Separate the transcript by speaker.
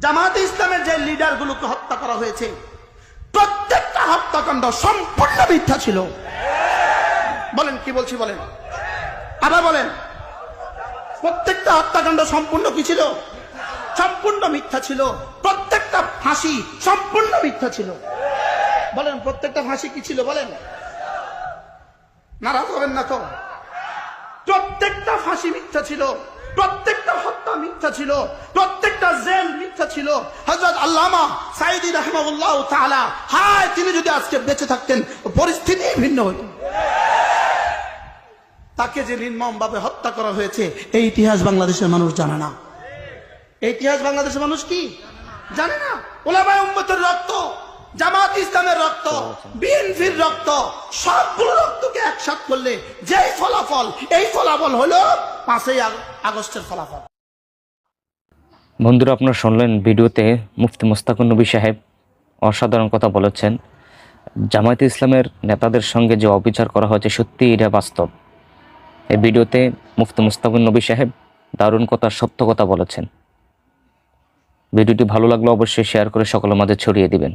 Speaker 1: জামায়াতে ইসলামের যে লিডারগুলোকে হত্যা করা হয়েছে প্রত্যেকটা হত্যাকাণ্ড সম্পূর্ণ মিথ্যা ছিল। বলেন কি বলছি বলেন, আবার বলেন। প্রত্যেকটা হত্যাকাণ্ড সম্পূর্ণ কি ছিল? সম্পূর্ণ মিথ্যা ছিল। প্রত্যেকটা ফাঁসি সম্পূর্ণ মিথ্যা ছিল। বলেন প্রত্যেকটা ফাঁসি কি ছিল? বলেন, নারাজ হবেন না তো। প্রত্যেকটা ফাঁসি মিথ্যা ছিল, প্রত্যেকটা হত্যা মিথ্যা ছিল, প্রত্যেকটা জেল মিথ্যা ছিল। হযরত আল্লামা সাঈদী রাহিমাহুল্লাহ তাআলা, হায় তিনি যদি আজকে বেঁচে থাকতেন পরিস্থিতি ভিন্ন হতো। তাকে যে নির্মমভাবে হত্যা করা হয়েছে এই ইতিহাস বাংলাদেশের মানুষ জানে না। এই ইতিহাস বাংলাদেশের মানুষ কি জানে না? উলামায়ে উম্মতের রক্ত, জামাত ইসলামের রক্ত, বিএনপির রক্ত, সবগুলো রক্তকে একসাথ করলে যেই ফলাফল, এই ফলাফল হলো 5ই আগস্টের ফলাফল।
Speaker 2: বন্ধুরা, আপনারা শুনলেন ভিডিওতে মুফতি মুস্তাকুর নবী সাহেব অসাধারণ কথা বলেছেন। জামায়াতে ইসলামের নেতাদের সঙ্গে যে অবিচার করা হয়েছে সত্যি এটা বাস্তব। এই ভিডিওতে মুফতি মুস্তাকুর নবী সাহেব দারুণ কথা, সত্য কথা বলেছেন। ভিডিওটি ভালো লাগলে অবশ্যই শেয়ার করে সকলের মাঝে ছড়িয়ে দিবেন।